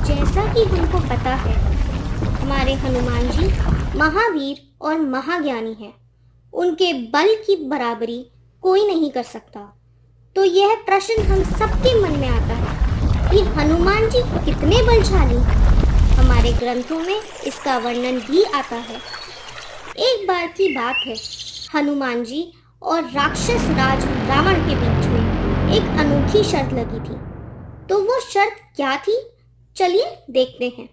जैसा कि हमको पता है, हमारे हनुमान जी महावीर और महाज्ञानी हैं। उनके बल की बराबरी कोई नहीं कर सकता। तो यह प्रश्न हम सबके मन में आता है कि हनुमान जी कितने बलशाली। हमारे ग्रंथों में इसका वर्णन भी आता है। एक बार की बात है, हनुमान जी और राक्षस राज रावण के बीच में एक अनोखी शर्त लगी थी। तो वो शर्त क्या थी, चलिए देखते हैं।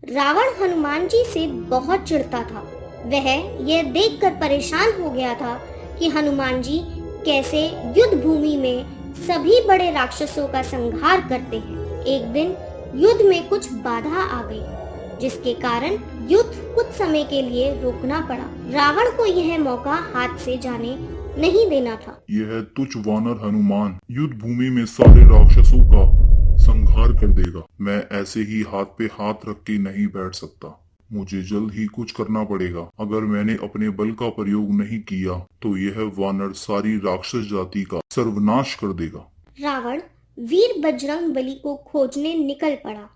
रावण हनुमान जी से बहुत चिढ़ता था। वह यह देखकर परेशान हो गया था कि हनुमान जी कैसे युद्ध भूमि में सभी बड़े राक्षसों का संहार करते हैं। एक दिन युद्ध में कुछ बाधा आ गई, जिसके कारण युद्ध कुछ समय के लिए रोकना पड़ा। रावण को यह मौका हाथ से जाने नहीं देना था। यह तुच्छ वानर हनुमान युद्ध भूमि में सारे राक्षसों का संहार कर देगा। मैं ऐसे ही हाथ पे हाथ रख के नहीं बैठ सकता। मुझे जल्द ही कुछ करना पड़ेगा। अगर मैंने अपने बल का प्रयोग नहीं किया तो यह वानर सारी राक्षस जाति का सर्वनाश कर देगा। रावण वीर बजरंग बली को खोजने निकल पड़ा।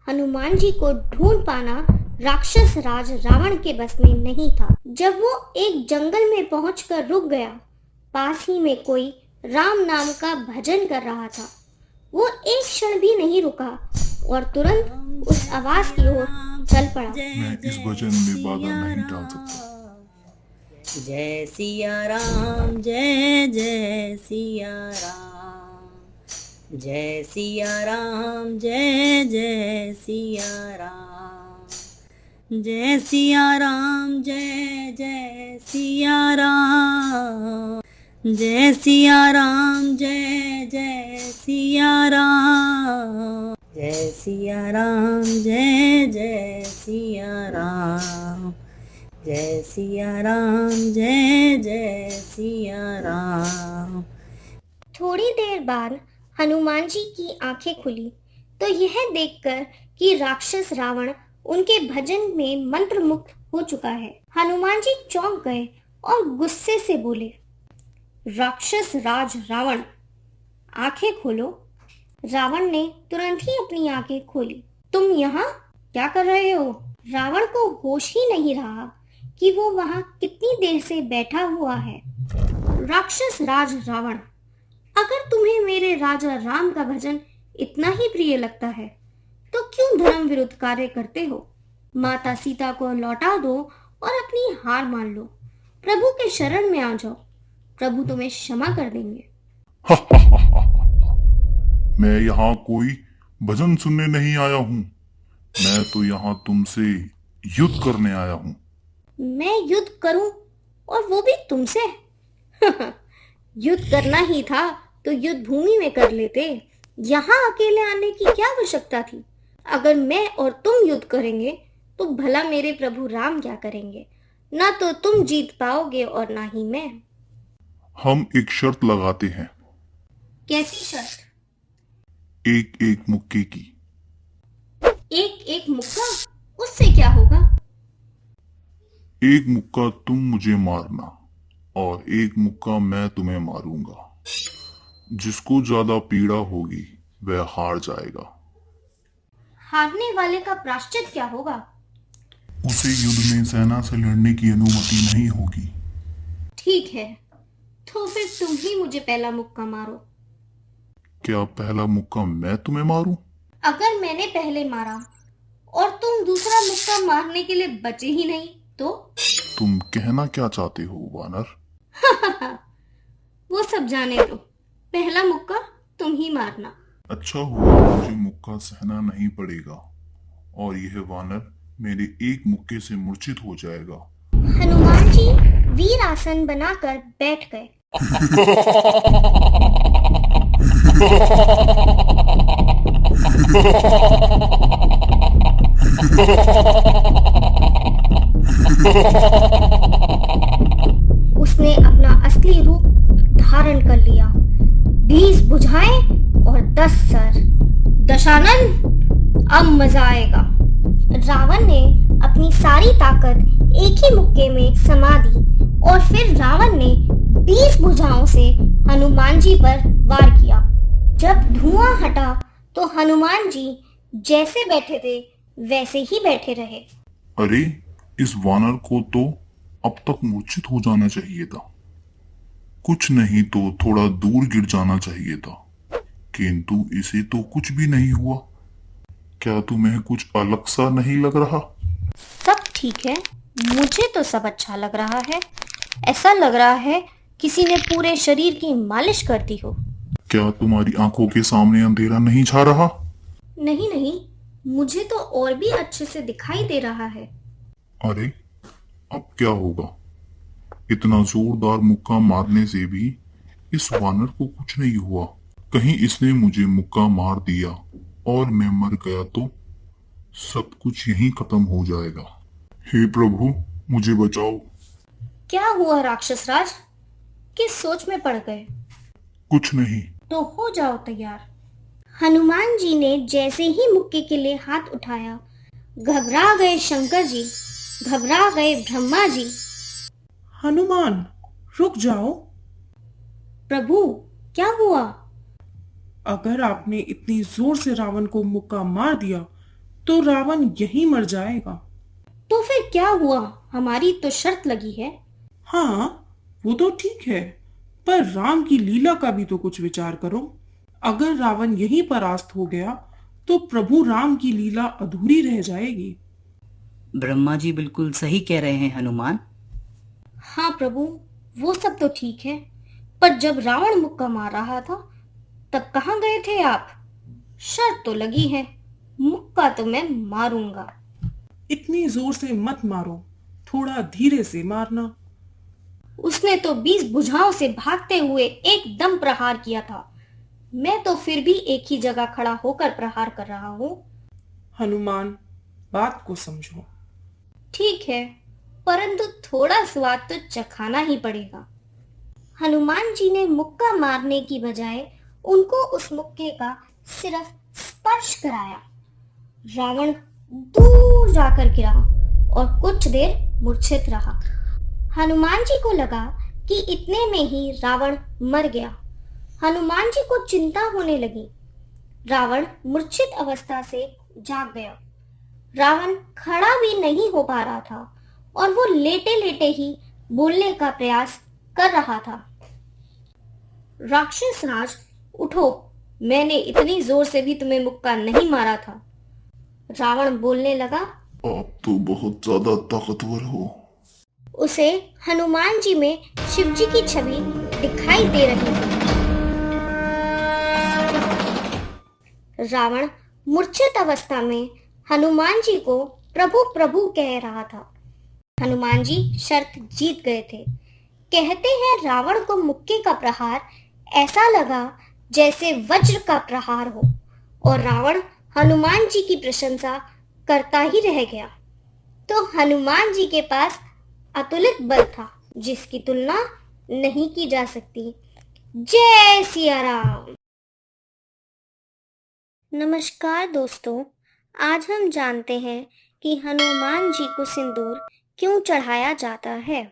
हनुमान जी को ढूंढ पाना राक्षस राज रावण के बस में नहीं था। जब वो एक जंगल में पहुंचकर रुक गया, पास ही में कोई राम नाम का भजन कर रहा था। वो एक क्षण भी नहीं रुका और तुरंत उस आवाज की ओर चल पड़ा। मैं इस भजन में बाधा नहीं डाल सकता। जय सिया राम, जय जय सिया राम, जय सिया राम, जय जय सिया राम, जय सिया राम, जय जय सिया राम, जय सिया राम, जय जय सिया राम, जय सिया राम, जय जय सिया राम, जय सिया राम, जय जय सिया राम। थोड़ी देर बाद हनुमान जी की आंखें खुली तो यह देखकर कि राक्षस रावण उनके भजन में मंत्रमुग्ध हो चुका है। हनुमान जी चौंक गए और गुस्से से बोले, राक्षस राज रावण, आंखें खोलो। रावण ने तुरंत ही अपनी आंखें खोली। तुम यहाँ क्या कर रहे हो? रावण को होश ही नहीं रहा कि वो वहाँ कितनी देर से बैठा हुआ है। राक्षस राज रावण, अगर तुम्हें मेरे राजा राम का भजन इतना ही प्रिय लगता है तो क्यों धर्म विरुद्ध कार्य करते हो? माता सीता को लौटा दो और अपनी हार मान लो। प्रभु के शरण में आ जाओ, प्रभु तुम्हें क्षमा कर देंगे। मैं यहाँ कोई भजन सुनने नहीं आया हूँ। मैं तो यहाँ तुमसे युद्ध करने आया हूँ। मैं युद्ध करूं और वो भी तुमसे? युद्ध करना ही था तो युद्ध भूमि में कर लेते। यहाँ अकेले आने की क्या आवश्यकता थी? अगर मैं और तुम युद्ध करेंगे तो भला मेरे प्रभु राम क्या करेंगे? ना तो तुम जीत पाओगे और ना ही मैं। हम एक शर्त लगाते हैं। कैसी शर्त? एक एक मुक्के की। एक एक मुक्का? उससे क्या होगा? एक मुक्का तुम मुझे मारना और एक मुक्का मैं तुम्हें मारूंगा। जिसको ज्यादा पीड़ा होगी वह हार जाएगा। हारने वाले का प्रायश्चित क्या होगा? उसे युद्ध में सेना से लड़ने की अनुमति नहीं होगी। ठीक है, तो फिर तुम ही मुझे पहला मुक्का मारो। क्या पहला मुक्का मैं तुम्हें मारूं? अगर मैंने पहले मारा और तुम दूसरा मुक्का मारने के लिए बचे ही नहीं तो? तुम कहना क्या चाहते हो वानर? वो सब जाने दो, पहला मुक्का तुम ही मारना। अच्छा हुआ मुझे मुक्का सहना नहीं पड़ेगा और यह वानर मेरे एक मुक्के से मूर्छित हो जाएगा। हनुमान जी वीर आसन बनाकर बैठ गए। उसने अपना असली रूप धारण कर लिया। 20 भुजाएं और 10 सर। दशानन, अब मजा आएगा। रावण ने अपनी सारी ताकत एक ही मुक्के में समा दी और फिर रावण ने 20 भुजाओं से हनुमान जी पर वार किया। जब धुआं हटा तो हनुमान जी जैसे बैठे थे वैसे ही बैठे रहे। अरे, इस वानर को तो अब तक मूर्छित हो जाना चाहिए था। कुछ नहीं तो थोड़ा दूर गिर जाना चाहिए था, किंतु इसे तो कुछ भी नहीं हुआ। क्या तुम्हें कुछ अलग सा नहीं लग रहा? सब ठीक है, मुझे तो सब अच्छा लग रहा है। ऐसा लग रहा है किसी ने पूरे शरीर की मालिश कर दी हो। क्या तुम्हारी आंखों के सामने अंधेरा नहीं छा रहा? नहीं नहीं, मुझे तो और भी अच्छे से दिखाई दे रहा है। अरे, अब क्या होगा? इतना जोरदार मुक्का मारने से भी इस वानर को कुछ नहीं हुआ। कहीं इसने मुझे मुक्का मार दिया और मैं मर गया तो सब कुछ यहीं खत्म हो जाएगा। हे प्रभु, मुझे बचाओ। क्या हुआ राक्षस राज? किस सोच में पड़ गए? कुछ नहीं। तो हो जाओ तैयार। हनुमान जी ने जैसे ही मुक्के के लिए हाथ उठाया, घबरा गए शंकर जी, घबरा गए ब्रह्मा जी। हनुमान, रुक जाओ। प्रभु, क्या हुआ? अगर आपने इतनी जोर से रावण को मुक्का मार दिया तो रावण यहीं मर जाएगा। तो फिर क्या हुआ? हमारी तो शर्त लगी है। हाँ, वो तो ठीक है, पर राम की लीला का भी तो कुछ विचार करो। अगर रावण यहीं परास्त हो गया तो प्रभु राम की लीला अधूरी रह जाएगी। ब्रह्मा जी बिल्कुल सही कह रहे हैं हनुमान। हाँ प्रभु, वो सब तो ठीक है, पर जब रावण मुक्का मार रहा था तब कहाँ गए थे आप? शर्त तो लगी है, मुक्का तो मैं मारूंगा। इतनी जोर से मत मारो, थोड़ा धीरे से मारना। उसने तो 20 भुजाओं से भागते हुए एकदम प्रहार किया था। मैं तो फिर भी एक ही जगह खड़ा होकर प्रहार कर रहा हूँ। हनुमान, बात को समझो। ठीक है, परंतु थोड़ा स्वाद तो चखाना ही पड़ेगा। हनुमान जी ने मुक्का मारने की बजाय उनको उस मुक्के का सिर्फ स्पर्श कराया। रावण दूर जाकर गिरा और कुछ देर मूर्छित रहा। हनुमान जी को लगा कि इतने में ही रावण मर गया। हनुमान जी को चिंता होने लगी। रावण मूर्छित अवस्था से जाग गया। रावण खड़ा भी नहीं हो पा रहा था और वो लेटे लेटे ही बोलने का प्रयास कर रहा था। राक्षस राज, उठो, मैंने इतनी जोर से भी तुम्हें मुक्का नहीं मारा था। रावण बोलने लगा। आप तो बहुत ज्यादा ताकतवर हो। उसे हनुमान जी में शिव जी की छवि दिखाई दे रही थी। रावण मूर्छित अवस्था में हनुमान जी को प्रभु प्रभु कह रहा था। हनुमान जी शर्त जीत गए थे। कहते हैं रावण को मुक्के का प्रहार ऐसा लगा जैसे वज्र का प्रहार हो और रावण हनुमान जी की प्रशंसा करता ही रह गया। तो हनुमान जी के पास अतुलित बल था जिसकी तुलना नहीं की जा सकती। जय सिया राम। नमस्कार दोस्तों, आज हम जानते हैं कि हनुमान जी को सिंदूर क्यों चढ़ाया जाता है।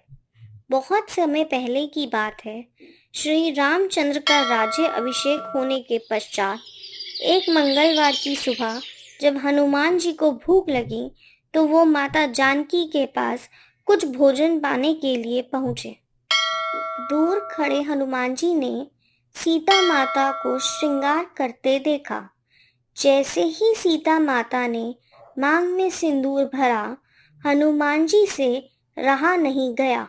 बहुत समय पहले की बात है। श्री रामचंद्र का राज्य अभिषेक होने के पश्चात एक मंगलवार की सुबह जब हनुमान जी को भूख लगी तो वो माता जानकी के पास कुछ भोजन पाने के लिए पहुँचे। दूर खड़े हनुमान जी ने सीता माता को श्रृंगार करते देखा। जैसे ही सीता माता ने मांग में सिंदूर भरा, हनुमान जी से रहा नहीं गया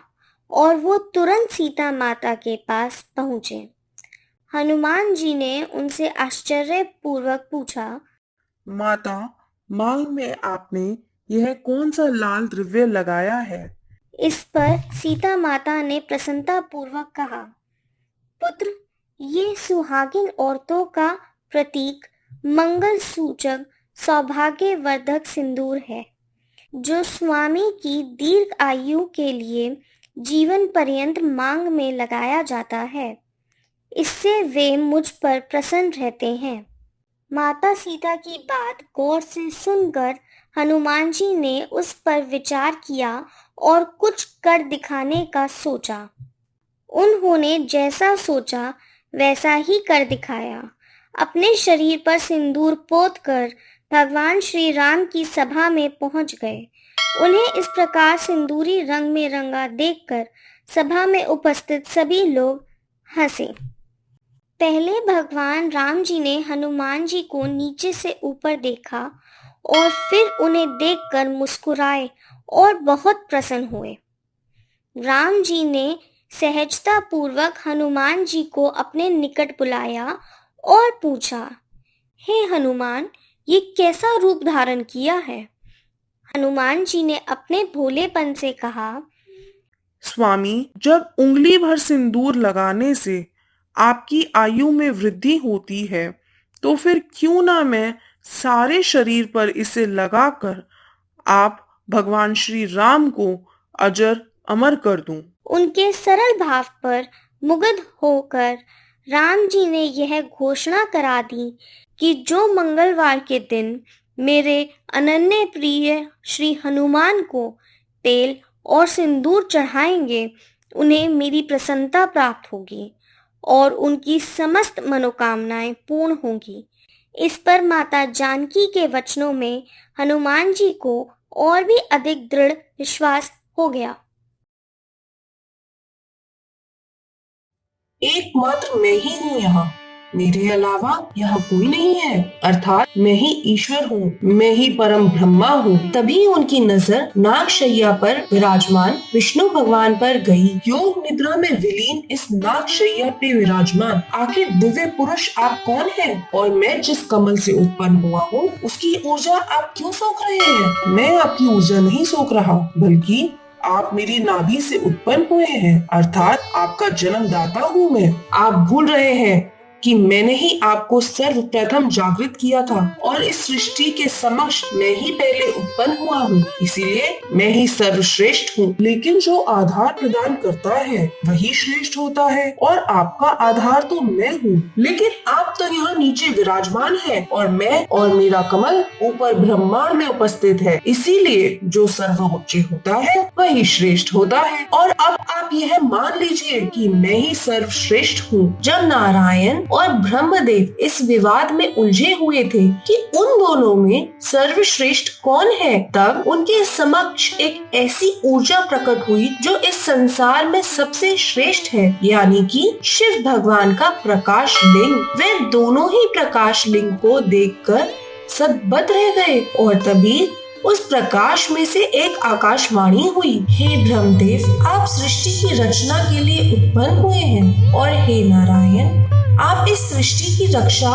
और वो तुरंत सीता माता के पास पहुँचे। हनुमान जी ने उनसे आश्चर्यपूर्वक पूछा, माता, मांग में आपने यह कौन सा लाल द्रव्य लगाया है? इस पर सीता माता ने प्रसन्नता पूर्वक कहा, पुत्र, ये सुहागिन औरतों का प्रतीक मंगल सूचक सौभाग्यवर्धक सिंदूर है जो स्वामी की दीर्घ आयु के लिए जीवन पर्यंत मांग में लगाया जाता है। इससे वे मुझ पर प्रसन्न रहते हैं। माता सीता की बात गौर से सुनकर हनुमान जी ने उस पर विचार किया और कुछ कर दिखाने का सोचा। उन्होंने जैसा सोचा वैसा ही कर दिखाया। अपने शरीर पर सिंदूर पोतकर भगवान श्री राम की सभा में पहुंच गए। उन्हें इस प्रकार सिंदूरी रंग में रंगा देखकर सभा में उपस्थित सभी लोग हंसे। पहले भगवान राम जी ने हनुमान जी को नीचे से ऊपर देखा और फिर उन्हें देखकर मुस्कुराए और बहुत प्रसन्न हुए। राम जी ने सहजता पूर्वक हनुमान जी को अपने निकट बुलाया और पूछा, हे हनुमान, ये कैसा रूप धारण किया है? हनुमान जी ने अपने भोलेपन से कहा, स्वामी, जब उंगली भर सिंदूर लगाने से आपकी आयु में वृद्धि होती है, तो फिर क्यों ना मैं सारे शरीर पर इसे लगाकर आप भगवान श्री राम को अजर अमर कर दूं। उनके सरल भाव पर मुग्ध होकर राम जी ने यह घोषणा करा दी कि जो मंगलवार के दिन मेरे अनन्य प्रिय श्री हनुमान को तेल और सिंदूर चढ़ाएंगे, उन्हें मेरी प्रसन्नता प्राप्त होगी और उनकी समस्त मनोकामनाएं पूर्ण होंगी। इस पर माता जानकी के वचनों में हनुमान जी को और भी अधिक दृढ़ विश्वास हो गया। एकमात्र मैं ही हूँ यहाँ, मेरे अलावा यहाँ कोई नहीं है, अर्थात मैं ही ईश्वर हूँ, मैं ही परम ब्रह्मा हूँ। तभी उनकी नजर नागशैया पर विराजमान विष्णु भगवान पर गई। योग निद्रा में विलीन इस नागशैया पे विराजमान आखिर दिव्य पुरुष आप कौन हैं? और मैं जिस कमल से उत्पन्न हुआ हूँ उसकी ऊर्जा आप क्यों सोख रहे हैं? मैं आपकी ऊर्जा नहीं सोख रहा, बल्कि आप मेरी नाभि से उत्पन्न हुए हैं, अर्थात आपका जन्मदाता हूँ मैं। आप भूल रहे हैं कि मैंने ही आपको सर्वप्रथम जागृत किया था और इस सृष्टि के समक्ष मैं ही पहले उत्पन्न हुआ हूँ, इसीलिए मैं ही सर्वश्रेष्ठ हूँ। लेकिन जो आधार प्रदान करता है वही श्रेष्ठ होता है और आपका आधार तो मैं हूँ। लेकिन आप तो यहाँ नीचे विराजमान है और मैं और मेरा कमल ऊपर ब्रह्मांड में उपस्थित है, इसीलिए जो सर्वोच्च होता है वही श्रेष्ठ होता है। और अब आप यह मान लीजिए कि मैं ही सर्वश्रेष्ठ हूँ। जब नारायण और ब्रह्मदेव इस विवाद में उलझे हुए थे कि उन दोनों में सर्वश्रेष्ठ कौन है, तब उनके समक्ष एक ऐसी ऊर्जा प्रकट हुई जो इस संसार में सबसे श्रेष्ठ है, यानी कि शिव भगवान का प्रकाश लिंग। वे दोनों ही प्रकाश लिंग को देखकर सदबद्ध रह गए और तभी उस प्रकाश में से एक आकाशवाणी हुई, हे ब्रह्मदेव, आप सृष्टि की रचना के लिए उत्पन्न हुए हैं और हे नारायण, आप इस सृष्टि की रक्षा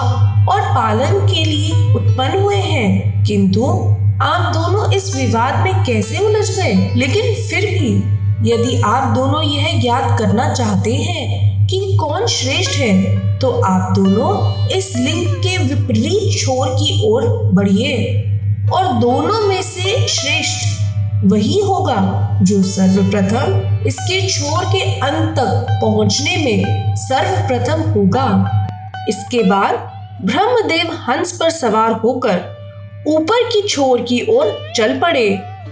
और पालन के लिए उत्पन्न हुए हैं। किंतु आप दोनों इस विवाद में कैसे उलझ गए? लेकिन फिर भी यदि आप दोनों यह ज्ञात करना चाहते हैं कि कौन श्रेष्ठ है, तो आप दोनों इस लिंग के विपरीत छोर की ओर बढ़िए और दोनों में से श्रेष्ठ वही होगा जो सर्वप्रथम इसके छोर के अंत तक पहुंचने में सर्वप्रथम होगा। इसके बाद ब्रह्मदेव हंस पर सवार होकर ऊपर की छोर की ओर चल पड़े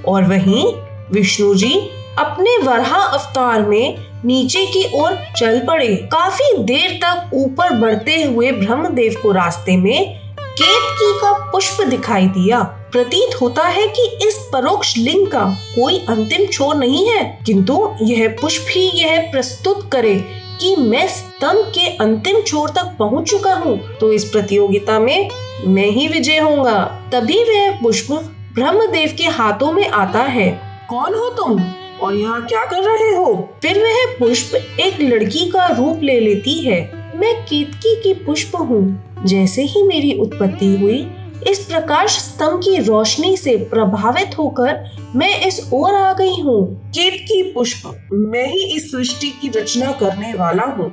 और वहीं विष्णु जी अपने वराह अवतार में नीचे की ओर चल पड़े। काफी देर तक ऊपर बढ़ते हुए ब्रह्मदेव को रास्ते में केतकी का पुष्प दिखाई दिया। प्रतीत होता है कि इस परोक्ष लिंग का कोई अंतिम छोर नहीं है, किंतु यह पुष्प ही यह प्रस्तुत करे कि मैं स्तंभ के अंतिम छोर तक पहुंच चुका हूँ, तो इस प्रतियोगिता में मैं ही विजय होऊंगा। तभी वह पुष्प ब्रह्मदेव के हाथों में आता है। कौन हो तुम और यहाँ क्या कर रहे हो? फिर वह पुष्प एक लड़की का रूप ले लेती है। मैं केतकी की पुष्प हूँ। जैसे ही मेरी उत्पत्ति हुई, इस प्रकाश स्तंभ की रोशनी से प्रभावित होकर मैं इस ओर आ गई हूँ। केतकी पुष्प, मैं ही इस सृष्टि की रचना करने वाला हूँ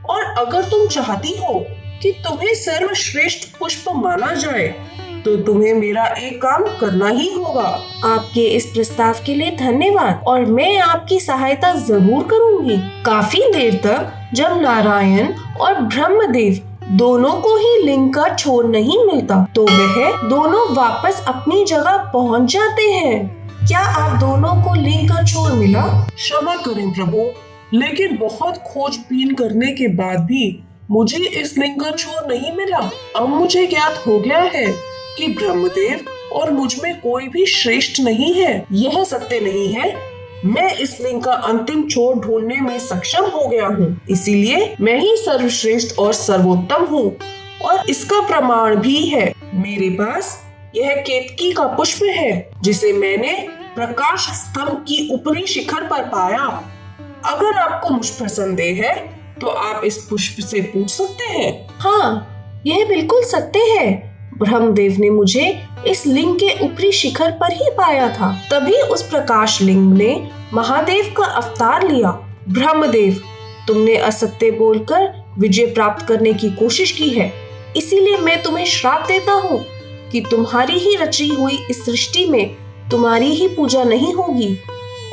और अगर तुम चाहती हो कि तुम्हें सर्वश्रेष्ठ पुष्प माना जाए, तो तुम्हें मेरा एक काम करना ही होगा। आपके इस प्रस्ताव के लिए धन्यवाद और मैं आपकी सहायता जरूर करूंगी। काफी देर तक जब नारायण और ब्रह्मदेव दोनों को ही लिंग का छोर नहीं मिलता, तो वह दोनों वापस अपनी जगह पहुंच जाते हैं। क्या आप दोनों को लिंग का छोर मिला? क्षमा करें प्रभु, लेकिन बहुत खोजबीन करने के बाद भी मुझे इस लिंग का छोर नहीं मिला। अब मुझे ज्ञात हो गया है कि ब्रह्मदेव और मुझ में कोई भी श्रेष्ठ नहीं है। यह सत्य नहीं है। मैं इस लिंग का अंतिम छोर ढूंढने में सक्षम हो गया हूँ, इसीलिए मैं ही सर्वश्रेष्ठ और सर्वोत्तम हूँ। और इसका प्रमाण भी है। मेरे पास यह केतकी का पुष्प है, जिसे मैंने प्रकाश स्तंभ की ऊपरी शिखर पर पाया। अगर आपको मुझ पर संदेह है तो आप इस पुष्प से पूछ सकते हैं। हाँ, यह बिल्कुल सत्य है। ब्रह्मदेव ने मुझे इस लिंग के ऊपरी शिखर पर ही पाया था। तभी उस प्रकाश लिंग ने महादेव का अवतार लिया। ब्रह्मदेव, तुमने असत्य बोलकर विजय प्राप्त करने की कोशिश की है, इसीलिए मैं तुम्हें श्राप देता हूँ कि तुम्हारी ही रची हुई इस सृष्टि में तुम्हारी ही पूजा नहीं होगी।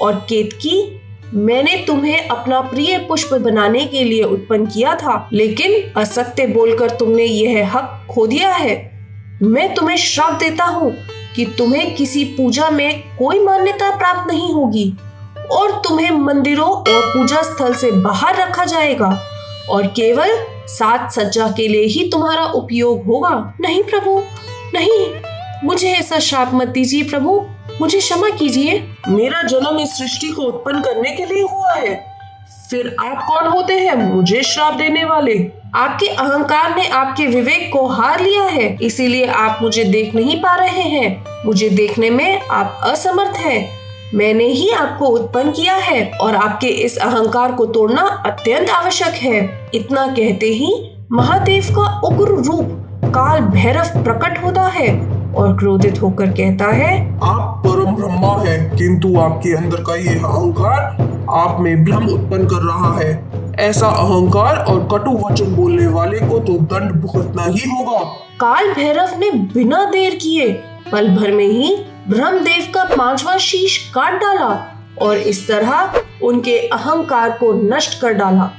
और केतकी, मैंने तुम्हें अपना प्रिय पुष्प बनाने के लिए उत्पन्न किया था, लेकिन असत्य बोलकर तुमने यह हक खो दिया है। मैं तुम्हें श्राप देता हूँ कि तुम्हें किसी पूजा में कोई मान्यता प्राप्त नहीं होगी और तुम्हें मंदिरों और पूजा स्थल से बाहर रखा जाएगा और केवल साज सज्जा के लिए ही तुम्हारा उपयोग होगा। नहीं प्रभु, नहीं, मुझे ऐसा श्राप मत दीजिए प्रभु, मुझे क्षमा कीजिए। मेरा जन्म इस सृष्टि को उत्पन्न करने के लिए हुआ है। फिर आप कौन होते हैं मुझे श्राप देने वाले? आपके अहंकार ने आपके विवेक को हार लिया है, इसीलिए आप मुझे देख नहीं पा रहे हैं। मुझे देखने में आप असमर्थ हैं। मैंने ही आपको उत्पन्न किया है और आपके इस अहंकार को तोड़ना अत्यंत आवश्यक है। इतना कहते ही महादेव का उग्र रूप काल भैरव प्रकट होता है और क्रोधित होकर कहता है, आप परम ब्रह्मा हैं, किंतु आपके अंदर का ये अहंकार आप में भ्रम उत्पन्न कर रहा है। ऐसा अहंकार और कटु वचन बोलने वाले को तो दंड भुगतना ही होगा। काल भैरव ने बिना देर किए पल भर में ही ब्रह्मदेव का 5वां शीश काट डाला और इस तरह उनके अहंकार को नष्ट कर डाला।